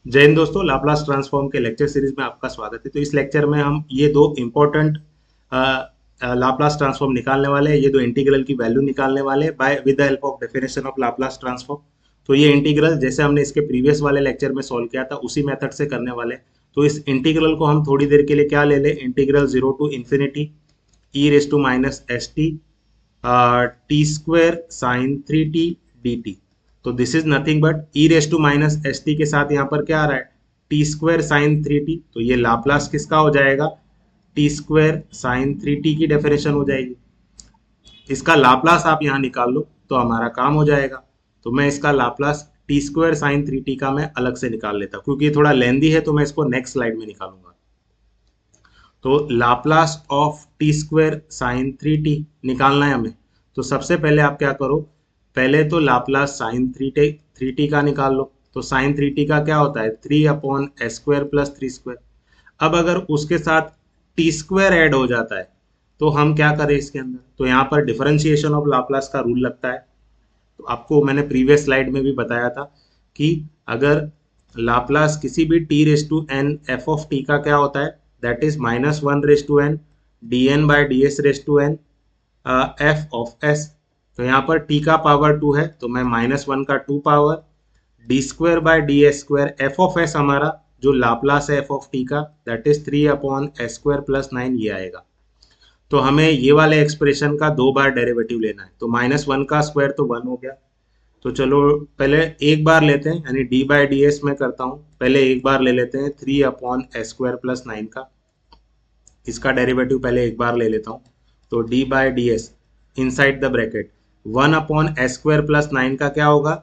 जय हिंद दोस्तों, Laplace transform के लेक्चर सीरीज में आपका स्वागत है। तो इस लेक्चर में हम ये दो इम्पोर्टेंट लाप्लास ट्रांसफॉर्म निकालने वाले हैं। ये दो इंटीग्रल की वैल्यू निकालने वाले हैं by with the help of definition of Laplace transform. तो ये इंटीग्रल जैसे हमने इसके प्रीवियस वाले लेक्चर में सॉल्व किया था उसी मेथड से करने वाले हैं। तो इस इंटीग्रल को हम थोड़ी देर के लिए क्या ले लें, integral zero to infinity e raise to minus s t t square sine three t d t. तो this is nothing but e raise to minus s t के साथ यहाँ पर क्या आ रहा है, t square sine three t. तो ये लाप्लास किसका हो जाएगा, t square sine three t की डेफिनेशन हो जाएगी। इसका लाप्लास आप यहाँ निकाल लो तो हमारा काम हो जाएगा। तो मैं इसका Laplace T square sine three T का मैं अलग से निकाल लेता हूँ, क्योंकि ये थोड़ा लेंदी है तो मैं इसको नेक्स्ट स्लाइड में निकालूंगा। तो Laplace of T square sine three T निकालना है हमें। तो सबसे पहले आप क्या करो, पहले तो लाप्लास साइन थ्री टी का निकाल लो। तो साइन थ्री टी का क्या होता है, three upon s square plus three square. अब अगर उसके साथ टी स्क्वायर ऐड हो जाता है तो हम क्या करें इसके अंदर, तो यहाँ पर डिफरेंशिएशन ऑफ लाप्लास का रूल लगता है। तो आपको मैंने प्रीवियस स्लाइड में भी बताया था कि अगर लाप्लास किसी भी t raise to n f of t का क्या होता है, that is minus one raise to n d n by d s raise to n f of s. तो यहाँ पर टी का पावर टू है तो मैं माइनस वन का two power d square by d s square f of s, हमारा जो लाप्लास है एफ ऑफ टी का that is three upon s square plus nine, ये आएगा। तो हमें ये वाले एक्सप्रेशन का दो बार डेरिवेटिव लेना है। तो माइनस वन का स्क्वायर तो वन हो गया। तो चलो पहले एक बार लेते हैं, यानी डी बाई डी एस में करता हूँ। पहले एक बार ले लेते हैं three upon s square plus nine का, इसका डेरिवेटिव पहले एक बार ले लेता हूँ। तो D by d S inside the bracket one upon s square plus nine का क्या होगा,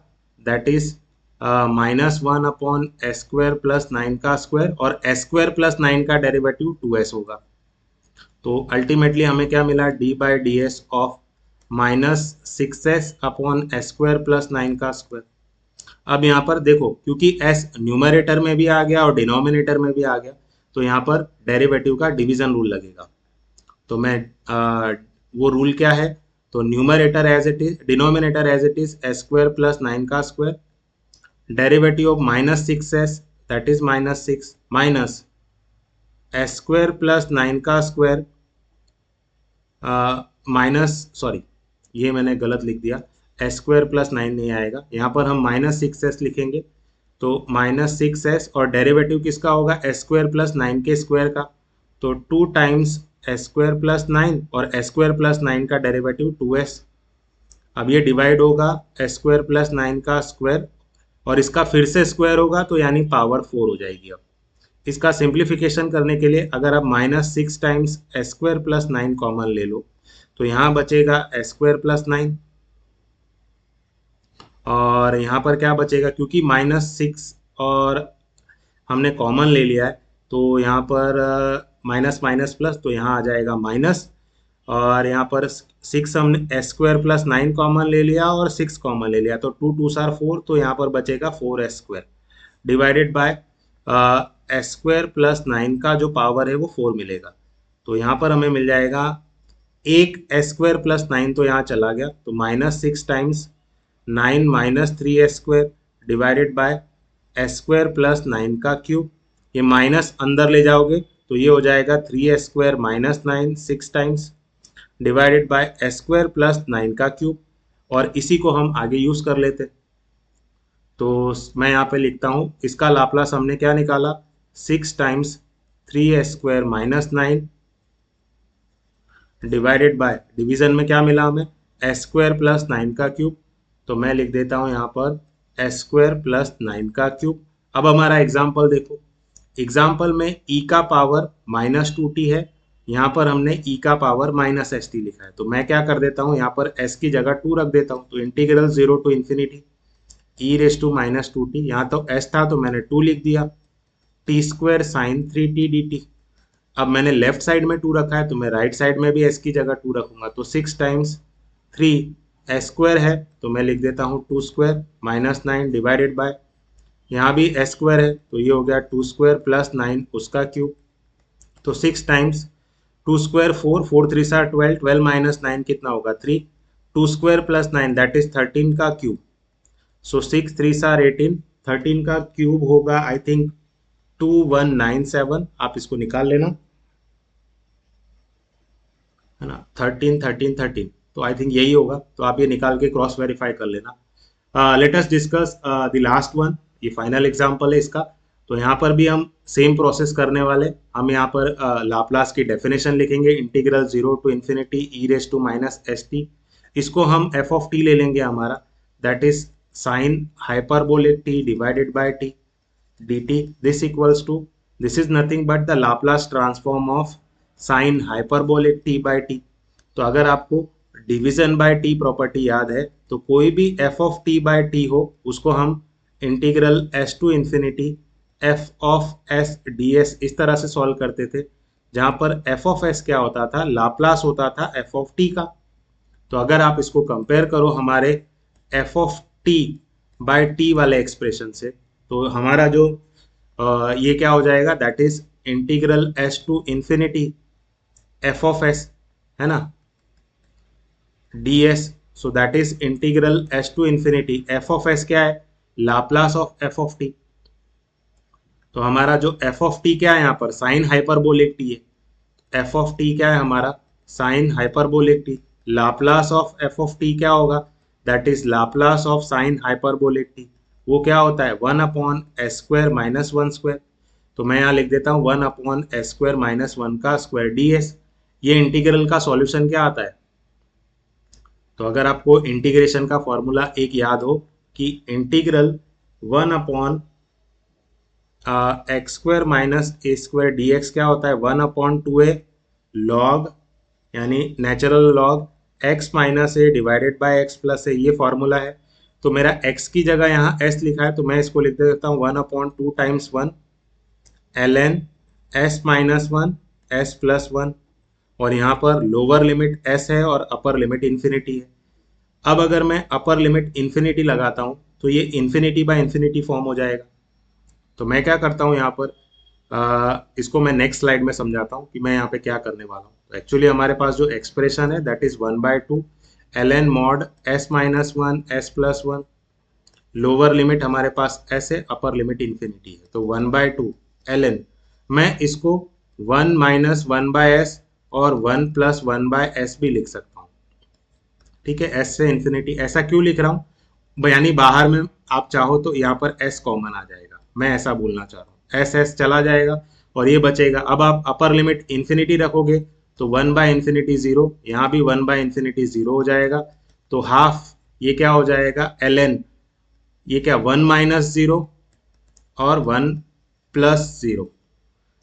that is minus one upon s square plus nine का स्क्वायर, और एस स्क्वायर प्लस नाइन का डेरिवेटिव टू एस होगा। तो अल्टीमेटली हमें क्या मिला, D by d S of minus six S upon s square plus nine का square. अब यहाँ पर देखो, क्योंकि s न्यूमरेटर में भी आ गया और डिनोमिनेटर में भी आ गया, तो यहाँ पर डेरिवेटिव का डिवीजन रूल लगेगा। तो मैं वो रूल क्या है, तो numerator as it is, denominator as it is s square plus nine का square, derivative of minus six s that is minus six minus s square plus nine का स्क्वायर माइनस, सॉरी ये मैंने गलत लिख दिया, एस स्क्वायर प्लस नाइन नहीं आएगा, यहाँ पर हम माइनस सिक्स एस लिखेंगे। तो माइनस सिक्स एस और डेरिवेटिव किसका होगा, एस स्क्वायर प्लस नाइन के स्क्वायर का। तो two times S square plus nine और एस स्क्वायर प्लस नाइन का डेरिवेटिव टू एस। अब ये डिवाइड होगा एस स्क्वायर प्लस नाइन का स्क्वायर और इसका फिर से स्क्वायर होगा, तो यानी पावर फोर हो जाएगी। अब इसका सिंप्लीफिकेशन करने के लिए अगर आप minus six times S square plus nine common ले लो तो यहाँ बचेगा एस स्क्वायर प्लस नाइन, और यहाँ पर क्या बचेगा, क्योंकि माइनस सिक्स और हमने कॉमन ले लिया है तो यहाँ पर माइनस माइनस प्लस, तो यहाँ आ जाएगा माइनस, और यहाँ पर सिक्स हमने S square plus nine common ले लिया और सिक्स कॉमन ले लिया, तो टू टू सार फोर, तो यहाँ पर बचेगा four S square divided by S square plus nine का जो पावर है वो फोर मिलेगा। तो यहाँ पर हमें मिल जाएगा एक एस स्क्वायर प्लस नाइन, तो यहाँ चला गया, तो minus six times nine minus three s square divided by S square plus nine का क्यूब। ये माइनस अंदर ले जाओगे तो ये हो जाएगा three s square minus nine six times divided by S square plus nine का क्यूब, और इसी को हम आगे यूज कर लेते। तो मैं यहाँ पे लिखता हूँ, इसका लाप्लास हमने क्या निकाला, six times three s square minus nine divided bye, division में क्या मिला हमें, एस स्क्वायर प्लस नाइन का क्यूब। तो मैं लिख देता हूँ यहाँ पर एस स्क्वायर प्लस नाइन का क्यूब। अब हमारा एग्जाम्पल देखो, एग्जाम्पल में ई का पावर माइनस टू टी है, यहाँ पर हमने ई का पावर माइनस एस टी लिखा है। तो मैं क्या कर देता हूँ, यहाँ पर एस की जगह टू रख देता हूँ। तो integral zero to infinity e raise to minus two t, यहाँ तो एस था तो मैंने टू लिख दिया, t square sine three t d t. अब मैंने लेफ्ट साइड में टू रखा है तो मैं राइट साइड में भी एस की जगह टू रखूंगा। तो six times three s square है तो मैं लिख देता हूँ two square minus nine divided by, यहाँ भी एस स्क्वायर है तो ये हो गया टू स्क्वायर प्लस नाइन उसका क्यूब। तो six times two square four, four three सा ट्वेल्व, ट्वेल्व माइनस नाइन कितना होगा three, two square plus nine that is thirteen का क्यूब। सो सिक्स थ्री सार एटीन 13 का क्यूब होगा आई थिंक 2197, आप इसको निकाल लेना, है ना। 13 13 13, तो आई थिंक यही होगा, तो आप ये निकाल के क्रॉस वेरीफाई कर लेना। Let us discuss the last one, ये फाइनल एग्जांपल है इसका। तो यहाँ पर भी हम सेम प्रोसेस करने वाले, हम यहाँ पर लाप्लास की डेफिनेशन लिखेंगे, integral 0 to infinity e raise to minus s t. इसको हम एफ ऑफ टी ले लेंगे हमारा, that is sine hyperbolic t divided by t dt. This is nothing but the Laplace transform of sin hyperbolic t by t. तो अगर आपको division bye T property याद है, तो कोई भी f of t by t हो उसको हम integral s to infinity f of s d s इस तरह से सॉल्व करते थे, जहां पर एफ ऑफ एस क्या होता था, लाप्लास होता था एफ ऑफ टी का। तो अगर आप इसको कंपेयर करो हमारे f of t by t वाले एक्सप्रेशन से, तो हमारा जो ये क्या हो जाएगा, that is integral s to infinity f of s, है ना, d s. So that is integral s to infinity f of s क्या है, Laplace of f of t. तो हमारा जो एफ ऑफ टी क्या है यहाँ पर, साइन हाइपरबोलिक टी है। एफ ऑफ टी क्या है हमारा, sign hyperbolic T. Laplace of f of T क्या होगा, that is Laplace of sine hyperbolic T. वो क्या होता है, 1/s² - 1²। तो मैं यहाँ लिख देता हूँ 1/s² - 1 का स्क्वायर डी एस। ये इंटीग्रल का सॉल्यूशन क्या आता है, तो अगर आपको इंटीग्रेशन का फॉर्मूला एक याद हो कि इंटीग्रल 1/x² - a² dx क्या होता है, 1/2a log, यानी natural log x minus a divided by x plus a, ये फॉर्मूला है। तो मेरा x की जगह यहाँ s लिखा है, तो मैं इसको लिख देता हूँ 1/2 times 1 ln s minus 1 s plus 1, और यहाँ पर लोअर लिमिट s है और अपर लिमिट इन्फिनिटी है। अब अगर मैं अपर लिमिट इन्फिनिटी लगाता हूँ तो ये इन्फिनिटी बाय इन्फिनिटी फॉर्म हो जाएगा। तो मैं क्या करता हूँ यहाँ पर, इसको मैं नेक्स्ट स्लाइड में समझाता हूँ कि मैं यहाँ पे क्या करने वाला हूँ। तो एक्चुअली हमारे पास जो एक्सप्रेशन है that is 1/2 ln mod s minus 1 s plus 1, lower limit हमारे पास s है, अपर लिमिट इन्फिनिटी है, तो 1/2 ln, मैं इसको 1 - 1/s और 1 + 1/s भी लिख सकता हूँ, ठीक है, s से इन्फिनिटी। ऐसा क्यों लिख रहा हूँ, यानी बाहर में आप चाहो तो यहाँ पर s कॉमन आ जाएगा, मैं ऐसा बोलना चाह रहा हूँ, एस एस चला जाएगा और ये बचेगा। अब आप अपर लिमिट इन्फिनिटी रखोगे तो 1/∞ 0, यहाँ भी 1/∞ 0 हो जाएगा, तो हाफ ये क्या हो जाएगा ln, ये क्या 1 - 0 और 1 + 0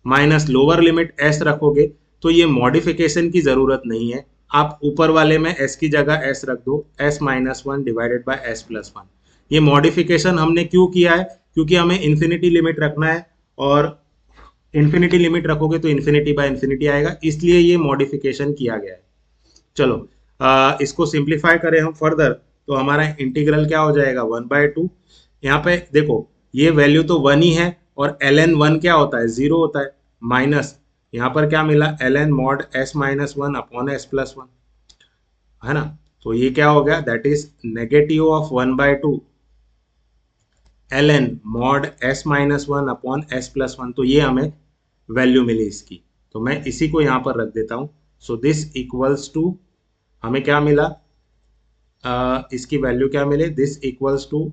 माइनस लोअर लिमिट s रखोगे तो ये मॉडिफिकेशन की जरूरत नहीं है, आप ऊपर वाले में s की जगह s रख दो, s minus 1 divided by s plus 1। ये मॉडिफिकेशन हमने क्यों किया है, क्योंकि हमें इन्फिनिटी लिमिट रखना है, और इन्फिनिटी लिमिट रखोगे तो इन्फिनिटी बाय इन्फिनिटी आएगा, इसलिए ये मॉडिफिकेशन किया गया है। चलो इसको सिंप्लीफाई करें हम फर्दर, तो हमारा इंटीग्रल क्या हो जाएगा 1/2। यहाँ पे देखो ये वैल्यू तो 1 ही है, और ln 1 क्या होता है, 0 होता है, माइनस यहाँ पर क्या मिला ln mod s minus 1 upon s plus 1, है ना। तो ये क्या हो गया, that is negative of 1/2 ln mod s minus 1 upon s plus 1, तो ये हमें वैल्यू मिली इसकी, तो मैं इसी को यहाँ पर रख देता हूँ। सो दिस इक्वल्स टू, हमें क्या मिला, इसकी वैल्यू क्या मिले, this equals to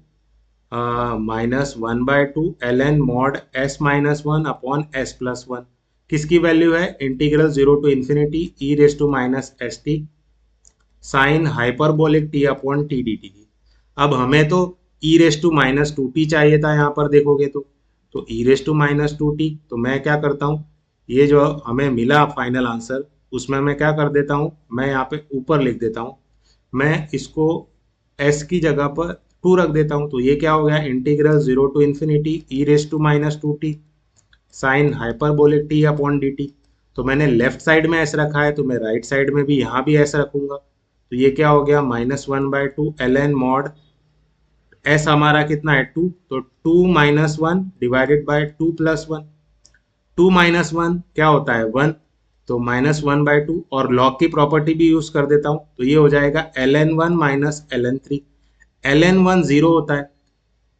-1/2 ln mod s minus 1 upon s plus 1, किसकी वैल्यू है, integral 0 to infinity e raise to minus s t sine hyperbolic t upon t d t की। अब हमें तो ई रेस टू माइनस 2t चाहिए था, यहाँ पर देखोगे तो ई रेस टू माइनस 2t, तो मैं क्या करता हूँ, ये जो हमें मिला फाइनल आंसर उसमें मैं क्या कर देता हूँ, मैं यहाँ पे ऊपर लिख देता हूँ, मैं इसको s की जगह पर 2 रख देता हूँ, तो ये क्या हो गया, integral 0 to infinity e raise to minus 2t sine hyperbolic t upon d t. तो मैंने लेफ्ट साइड में s रखा है, तो मैं राइट साइड में भी यहाँ भी s रखूंगा, तो ये क्या हो गया -1/2 ln mod s हमारा कितना है 2, तो 2 - 1 डिवाइडेड बाय 2 + 1, 2 - 1 क्या होता है 1, तो -1/2, और लॉग की प्रॉपर्टी भी यूज कर देता हूँ, तो ये हो जाएगा ln 1 - ln 3, ln 1 0 होता है,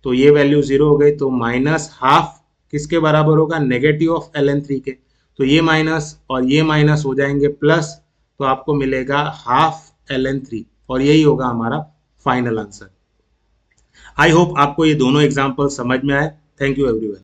तो ये वैल्यू 0 हो गई, तो माइनस हाफ किसके बराबर होगा, नेगेटिव ऑफ ln3 के। तो ये माइनस और ये माइनस हो जाएंगे प्लस, तो आपको मिलेगा हाफ ln3 और यही होगा हमारा फाइनल आंसर। आई होप आपको ये दोनों एग्जाम्पल समझ में आए। Thank you everyone.